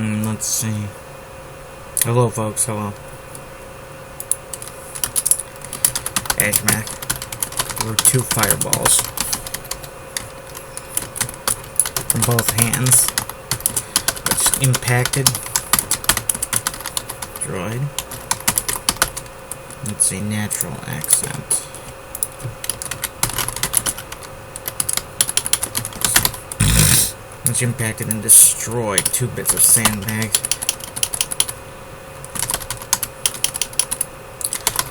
Let's see. Hello, folks. Hello. Ashmack. There were 2 fireballs from both hands, which impacted droid. Let's see, natural accent. Which impacted and destroyed 2 bits of sandbags.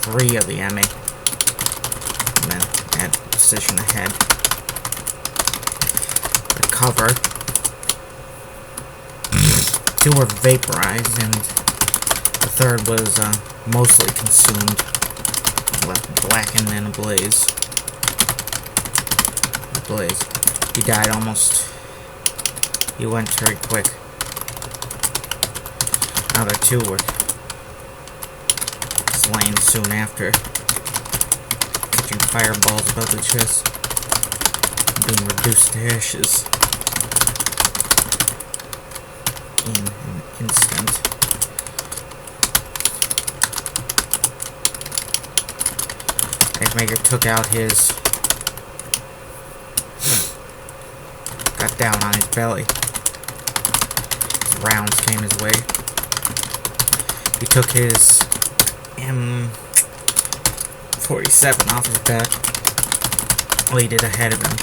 3 of the enemy. And then at position ahead. The cover. 2 were vaporized, and the 3rd was mostly consumed. Left blackened and ablaze. He died almost. He went very quick. Another 2 were slain soon after, catching fireballs above the chest, being reduced to ashes in an instant. Edgemaker took out his... got down on his belly. His rounds came his way. He took his M47 off his back, laid it ahead of him.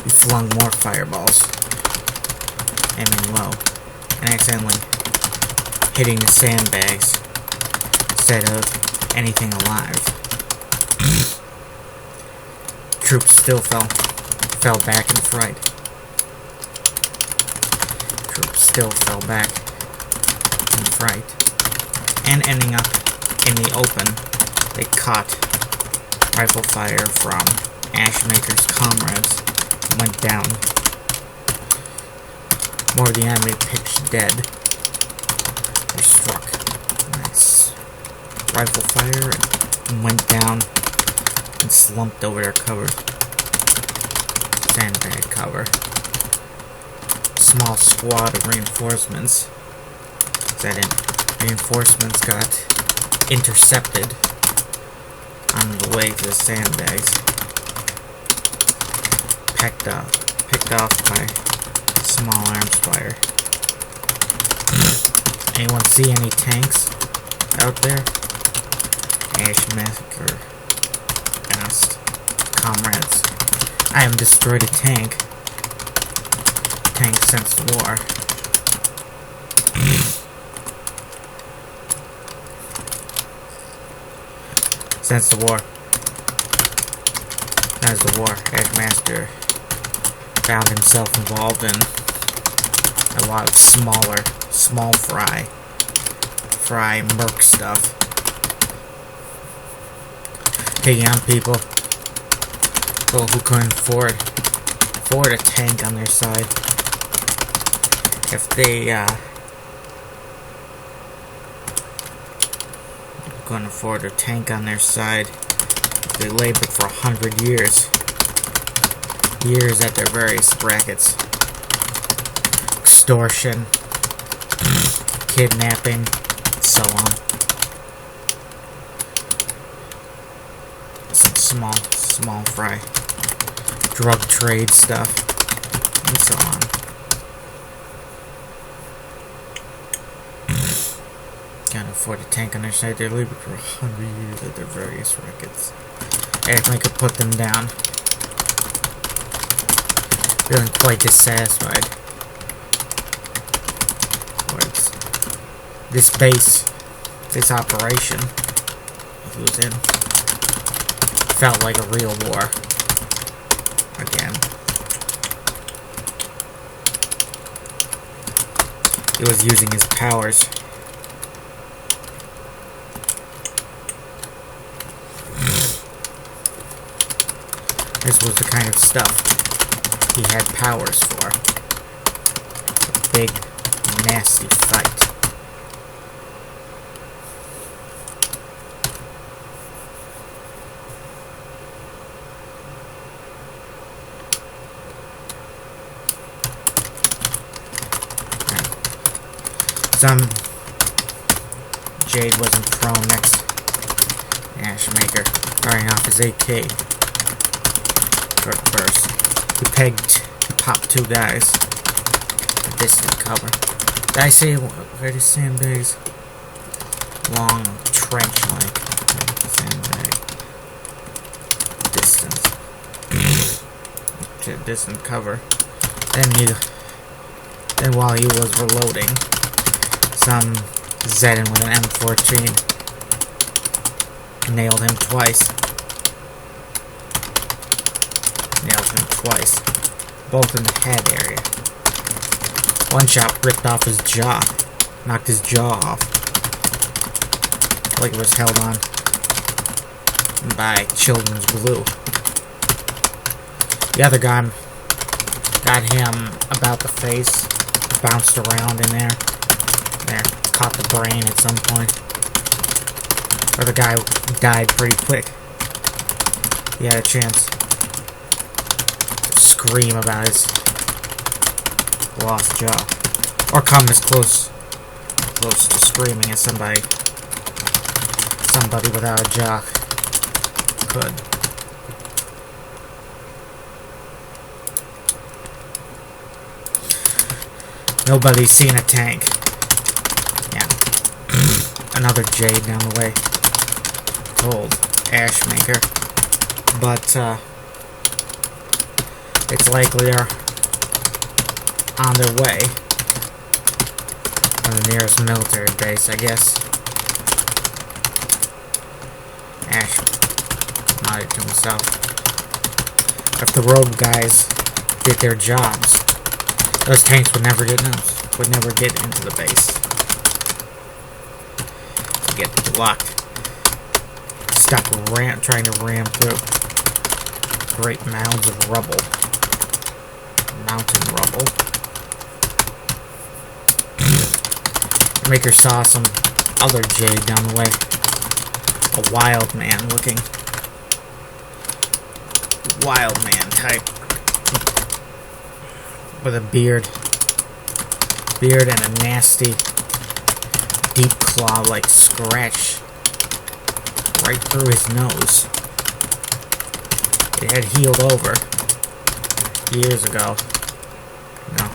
He flung more fireballs, aiming low, and accidentally hitting the sandbags instead of anything alive. Troops still fell back in fright. Troops still fell back in fright. And ending up in the open, they caught rifle fire from Ashmaker's comrades and went down. More of the enemy pitched dead. They struck. Nice. Rifle fire and went down and slumped over their cover. Sandbag cover. Small squad of reinforcements. Reinforcements got intercepted on the way to the sandbags. Picked off by small arms fire. Anyone see any tanks out there? Ashmaker asked comrades. I haven't destroyed a tank. Tank since the war. Since the war. As the war, Eggmaster found himself involved in a lot of small fry merc stuff. Taking on people who couldn't afford a tank on their side. If they couldn't afford a tank on their side, if they labored for 100 years at their various brackets, extortion, kidnapping, and so on. Some small fry drug trade stuff, and so on. Can't afford a tank on their side. They labored for 100 years at their various rackets. Everyone could put them down. Feeling quite dissatisfied towards this base, this operation he was in. Felt like a real war again. He was using his powers. This was the kind of stuff he had powers for. A big, nasty fight. Some Jade wasn't prone next. Ashmaker firing off his AK. Short burst. He popped two guys. Distant cover. Did I say where the sandbags? Long trench like sandbag. Distance. Distant cover. Then while he was reloading, some Zedin with an M14 nailed him twice. Both in the head area. One shot ripped off his jaw, knocked his jaw off, like it was held on by children's glue. The other gun got him about the face, bounced around in there, caught the brain at some point. Or the guy died pretty quick. He had a chance to scream about his lost jaw. Or come as close to screaming as somebody without a jaw could. Nobody's seen a tank. Yeah. Another Jade down the way. Old Ashmaker. But, it's likely they're on their way from the nearest military base, I guess. Ash nodded to himself. If the rogue guys did their jobs, those tanks would never get into the base. Get blocked. Stuck trying to ram through great mounds of rubble. Mountain rubble. Maker saw some other Jade down the way. A wild man looking. Wild man type. With a beard and a nasty deep claw-like scratch right through his nose. It had healed over years ago. No.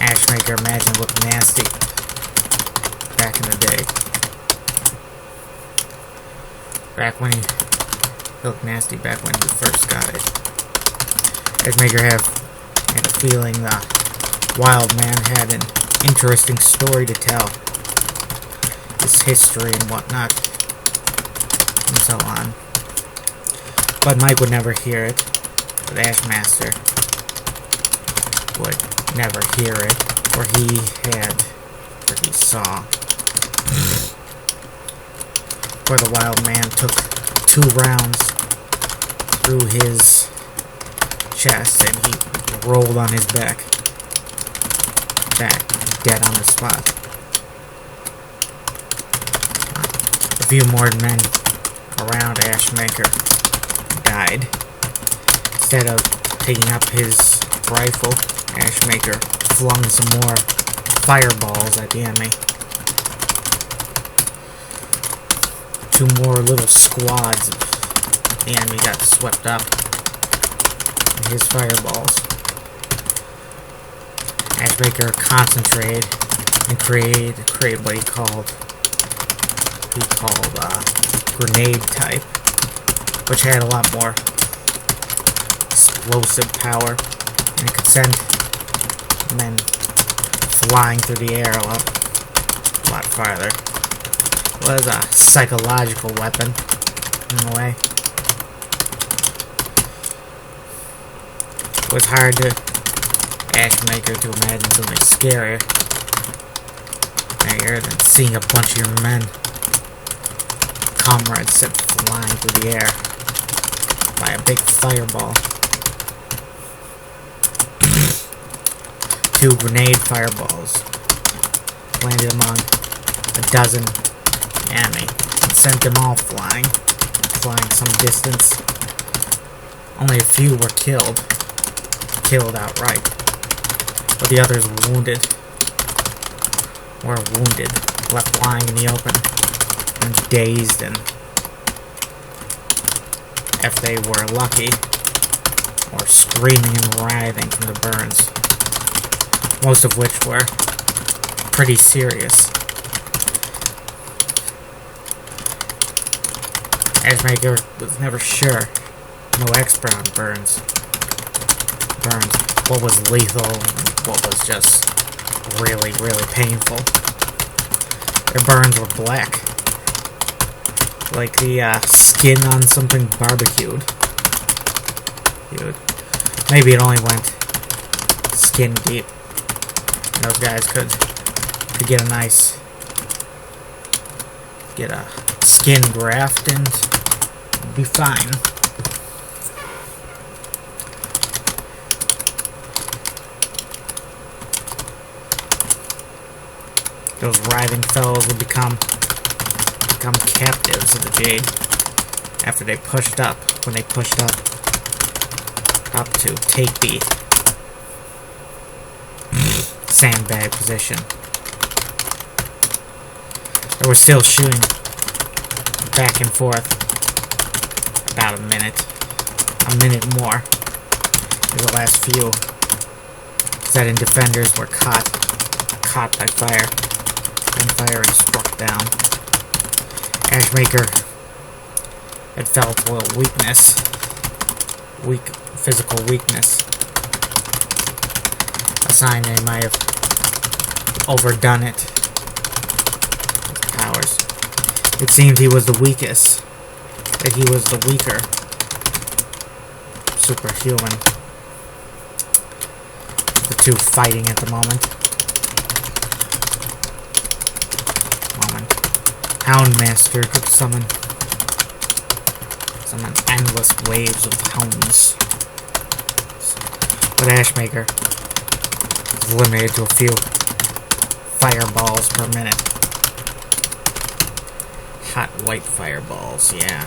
Ashmaker, imagine, looked nasty back in the day. Back when he looked nasty back when he first got it. Ashmaker had a feeling the wild man had an interesting story to tell. His history and whatnot. And so on. But Mike would never hear it. But Ashmaster would never hear it. Or he saw. Where the wild man took 2 rounds through his chest and he rolled on his back, dead on the spot. A few more men around Ashmaker died. Instead of taking up his rifle, Ashmaker flung some more fireballs at the enemy. 2 more little squads of the enemy got swept up in his fireballs. Ashmaker concentrated and created what he called grenade type, which had a lot more explosive power, and it could send men flying through the air a lot farther. It was a psychological weapon, in a way. It was hard to Ashmaker to imagine something scarier than seeing a bunch of your men, comrades, sent flying through the air by a big fireball. 2 grenade fireballs landed among a dozen enemy and sent them all flying some distance. Only a few were killed. killed outright, but the others wounded, left lying in the open, and dazed, and if they were lucky, or screaming and writhing from the burns, most of which were pretty serious. Ashmaker was never sure, no expert on burns, what was lethal, and what was just really, really painful. Their burns were black, like the skin on something barbecued. Maybe it only went skin deep, and those guys could get a nice, get a skin graft and be fine. Those writhing fellows would become captives of the Jade after they pushed up, when they pushed up to take the sandbag position. They were still shooting back and forth about a minute more. The last few Zedin defenders were caught by fire, and fire and struck down. Ashmaker had felt a little physical weakness, a sign they might have overdone it. His powers. It seemed he was the weakest, that he was the weaker superhuman. The two fighting at the moment. Houndmaster could summon endless waves of hounds. But Ashmaker is limited to a few fireballs per minute. Hot white fireballs, yeah.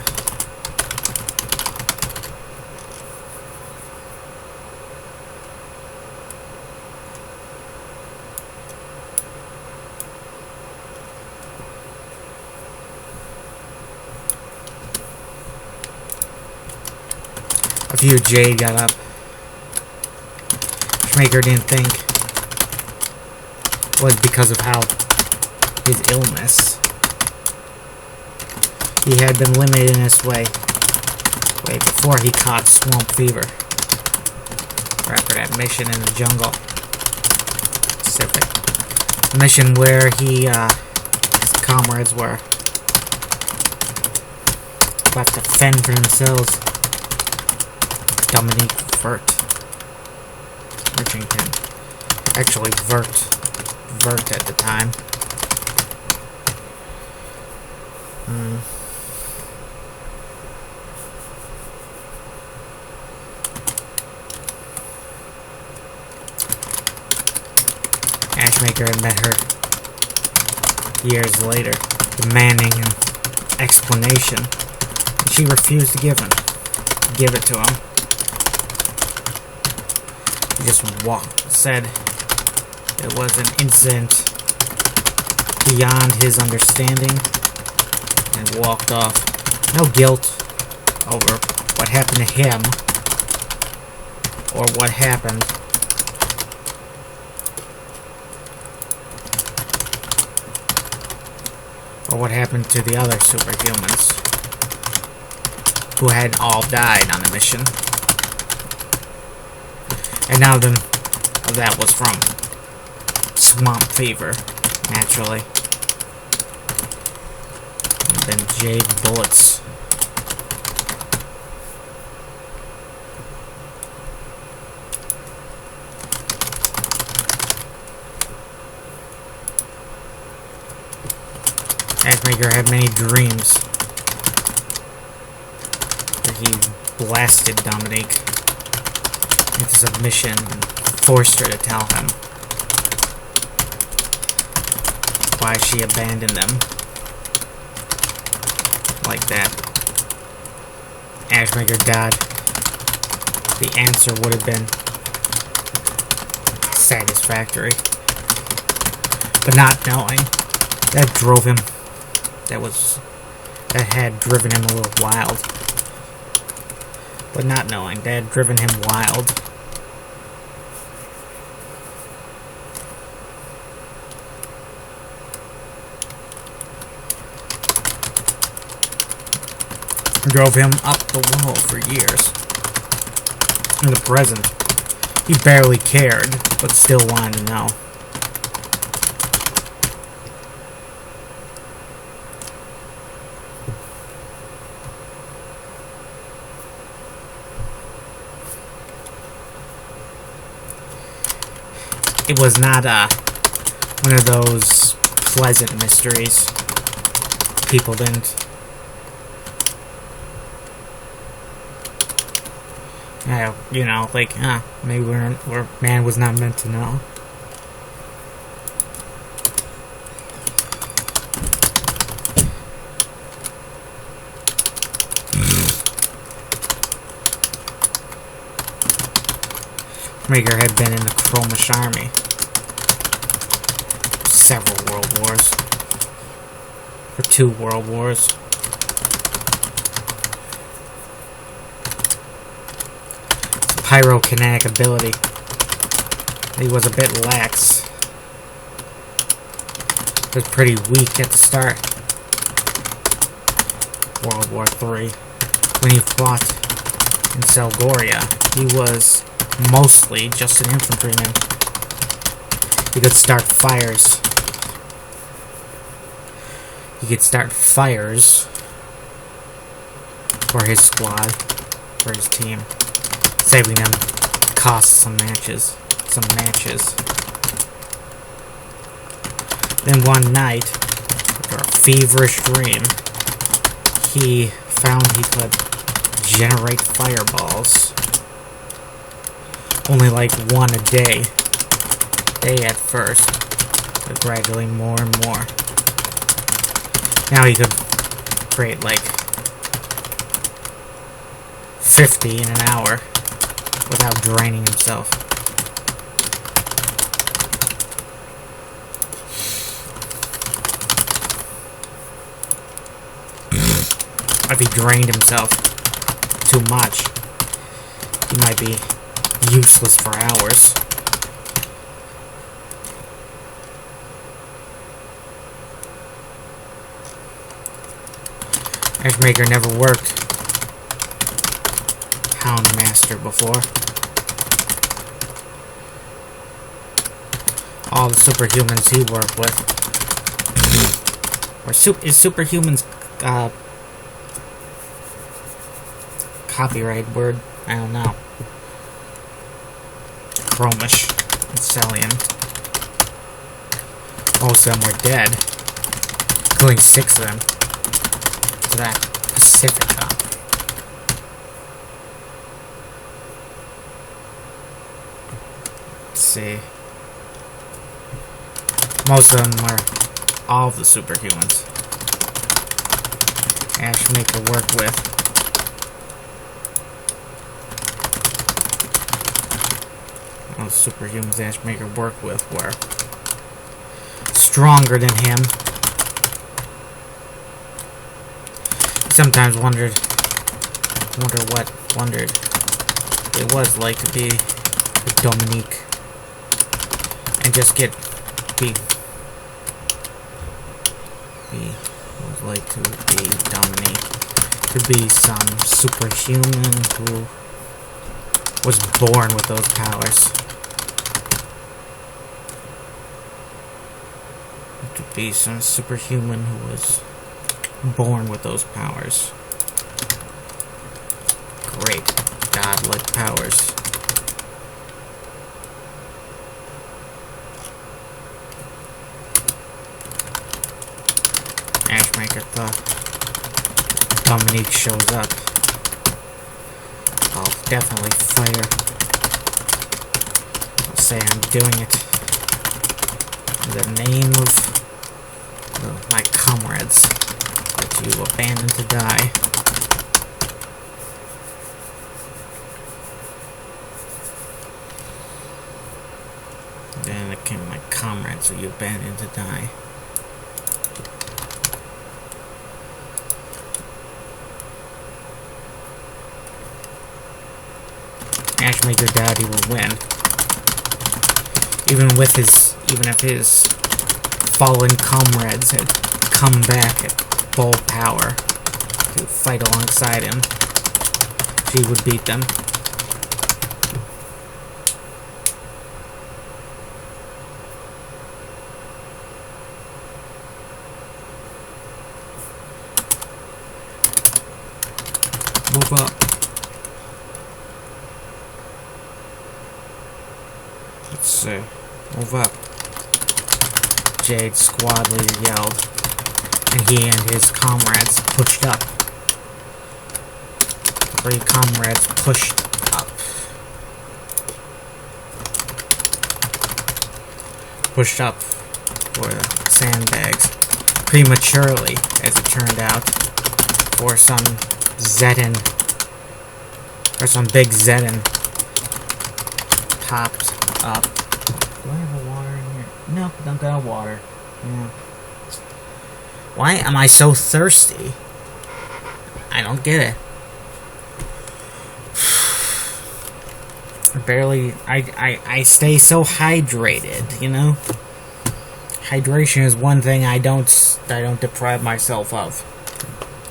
A few Jade got up. Ashmaker didn't think it was because of how his illness. He had been limited in this way before he caught swamp fever. Or after that mission in the jungle. Pacific. A mission where his comrades were left to fend for themselves. Dominique Virchington. Actually, Vert at the time. Ashmaker had met her years later, demanding an explanation, and she refused to give it to him. He just said it was an incident beyond his understanding, and walked off. No guilt over what happened to him, or what happened. Or what happened to the other superhumans who had all died on the mission. And now that was from swamp fever, naturally. And then Jade bullets. Ashmaker had many dreams that he blasted Dominique into submission and forced her to tell him why she abandoned them like that. Ashmaker died. The answer would have been satisfactory. But not knowing, that drove him, that had driven him a little wild. But not knowing, that had driven him wild. Drove him up the wall for years. In the present, he barely cared, but still wanted to know. It was not one of those pleasant mysteries. People didn't. You know, like, maybe man was not meant to know. Maker had been in the Chromish army. Several world wars. For 2 world wars. Pyrokinetic ability. He was a bit lax. He was pretty weak at the start. World War III. When he fought in Selgoria, he was mostly just an infantryman. He could start fires. He could start fires for his squad, for his team, saving them cost some matches. Then one night, after a feverish dream, he found he could generate fireballs. Only like 1 a day. At first, but gradually more and more. Now he could create like 50 in an hour without draining himself. If he drained himself too much, he might be useless for hours. Ashmaker never worked Houndmaster before. All the superhumans he worked with, or is superhumans copyright word? I don't know. Chromish and Celian. Most of them were dead, including 6 of them. To that Pacifica. Let's see. Most of them were all of the superhumans Ashmaker worked with. All the superhumans Ashmaker worked with were stronger than him. Sometimes wondered it was like to be with Dominique and just what it was like to be Dominique, to be some superhuman who was born with those powers, to be some superhuman who was born with those powers. Great godlike powers. Ashmaker thought, if Dominique shows up, I'll definitely fire. I'll say I'm doing it in the name of my comrades that you abandoned to die. Then it came my comrade, so you abandoned to die. Matchmaker doubt he will win. Even if his fallen comrades had come back at full power to fight alongside him, she would beat them. Move up. Let's see. Move up. Jade's squad leader yelled, and he and his comrades pushed up. 3 comrades pushed up. Pushed up for the sandbags. Prematurely, as it turned out, for some Zetan, or some big Zetan popped up. Do I have a water in here? No, don't got water. Yeah. Why am I so thirsty? I don't get it. I stay so hydrated, you know? Hydration is one thing I don't deprive myself of.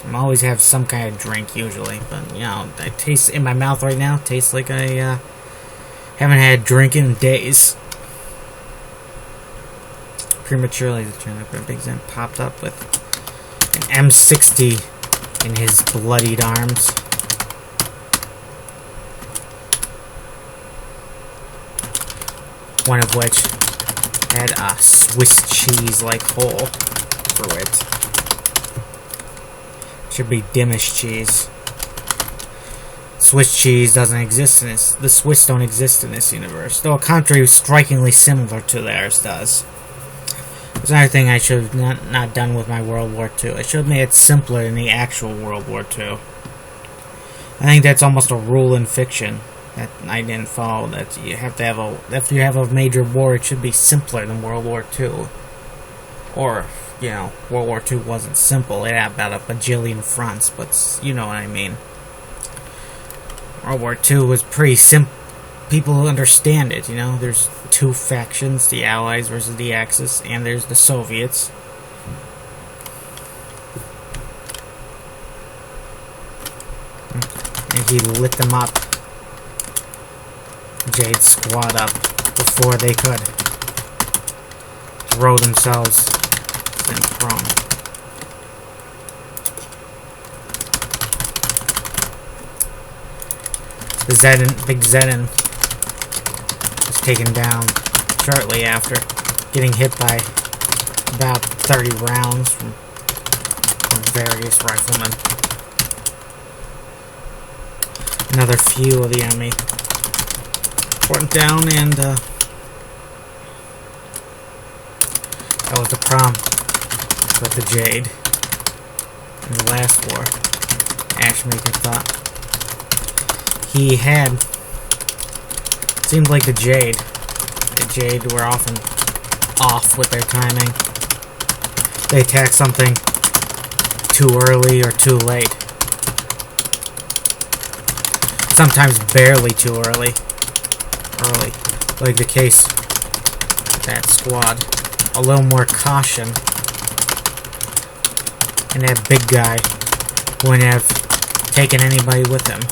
I always have some kind of drink usually, but you know, I taste in my mouth right now. Tastes like I haven't had a drink in days. Prematurely, the Big Zen popped up with an M60 in his bloodied arms. One of which had a Swiss cheese-like hole through it. Should be Dimish cheese. Swiss cheese doesn't exist in this. The Swiss don't exist in this universe, though a country strikingly similar to theirs does. There's another thing I should have not done with my World War II. I should have made it simpler than the actual World War II. I think that's almost a rule in fiction that I didn't follow. That you have to have if you have a major war, it should be simpler than World War II. Or, you know, World War II wasn't simple. It had about a bajillion fronts, but you know what I mean. World War II was pretty simple. People understand it, you know. There's 2 factions, the Allies versus the Axis, and there's the Soviets. And he lit them up. Jade's squad up before they could throw themselves in prone. The Big Zetan was taken down shortly after, getting hit by about 30 rounds from various riflemen. Another few of the enemy went down, and that was the problem with the Jade in the last war. Ashmaker thought he had. Seemed like the Jade were often off with their timing. They attacked something too early or too late. Sometimes barely too early. Like the case with that squad. A little more caution, and that big guy wouldn't have taken anybody with him.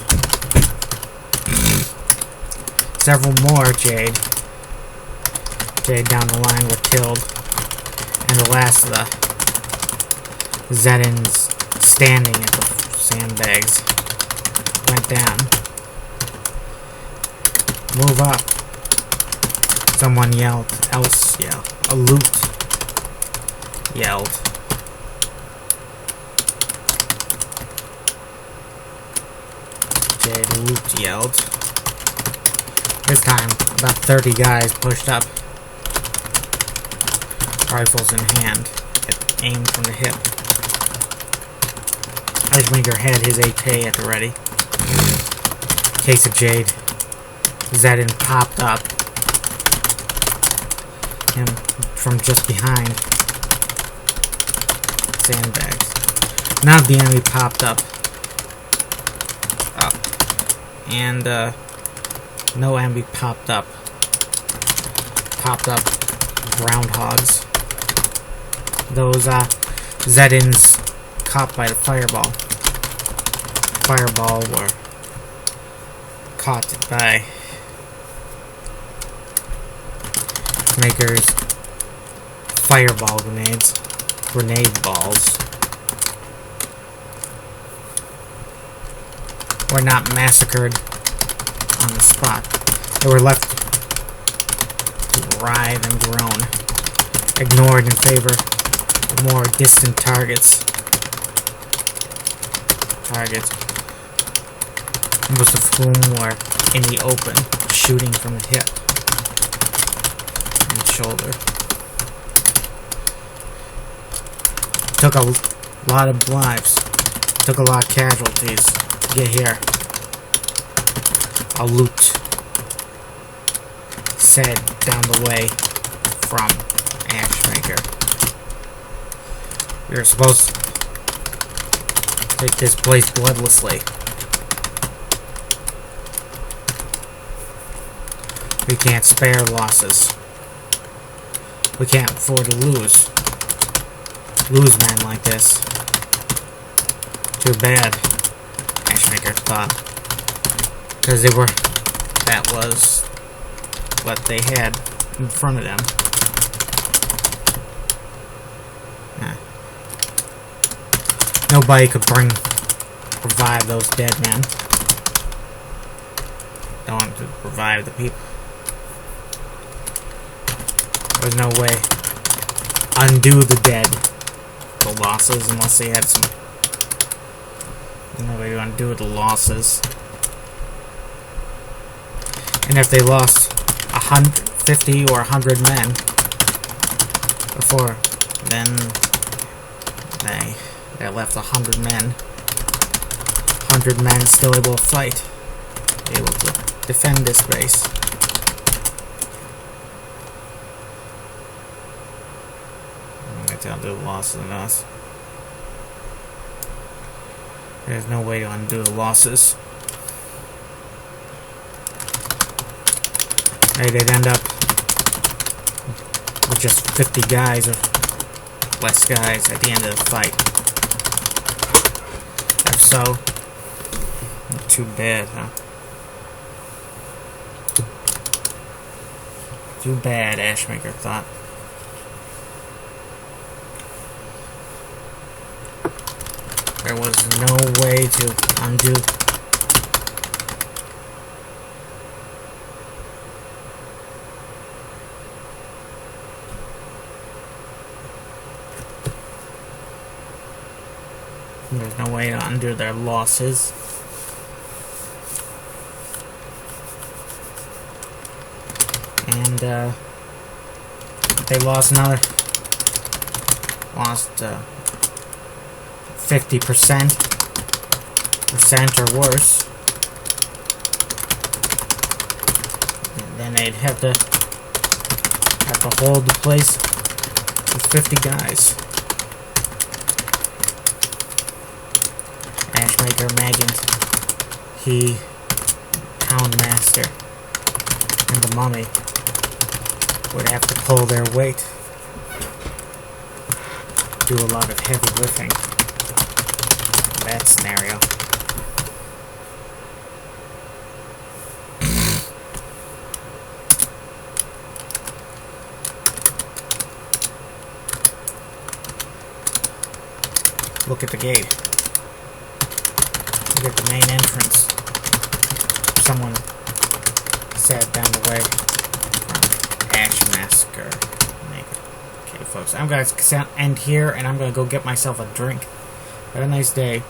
Several more Jade down the line were killed, and the last of the Zetans standing at the sandbags went down. Move up. Someone yelled. A loot yelled. Jade loot yelled. This time, about 30 guys pushed up, rifles in hand, aimed from the hip. Edgemaker had his AK at the ready. Case of Jade. Zetan popped up him from just behind. Sandbags. Now the enemy popped up. And no enemy popped up. Popped up groundhogs. Those Zedins caught by the fireball. Fireball were caught by Makers fireball grenades. Grenade balls. Were not massacred on the spot. They were left to writhe and groan, ignored in favor of more distant targets. Most of whom were in the open, shooting from the hip and shoulder. Took a lot of lives. Took a lot of casualties to get here. A loot said down the way from Ashmaker. We were supposed to take this place bloodlessly. We can't spare losses. We can't afford to lose men like this. Too bad, Ashmaker thought. Because that was what they had in front of them. Nobody could revive those dead men. Don't want to revive the people. There's no way undo the dead, the losses, unless they had some. There's no way to undo the losses. And if they lost 50 or 100 men before, then they left 100 men. 100 men still able to fight, able to defend this base. I'll do the losses in us. There's no way to undo the losses. Maybe they'd end up with just 50 guys or less guys at the end of the fight. If so, not too bad, huh? Too bad, Ashmaker thought. There was no way to undo. There's no way to undo their losses. And they lost 50% or worse, and then they'd have to hold the place with 50 guys. Ashmaker imagined he, Houndmaster, and the Mummy would have to pull their weight, do a lot of heavy lifting. That scenario. Look at the gate. Look at the main entrance. Someone said down the way from Ashmaker. Okay, folks, I'm going to end here, and I'm going to go get myself a drink. Have a nice day.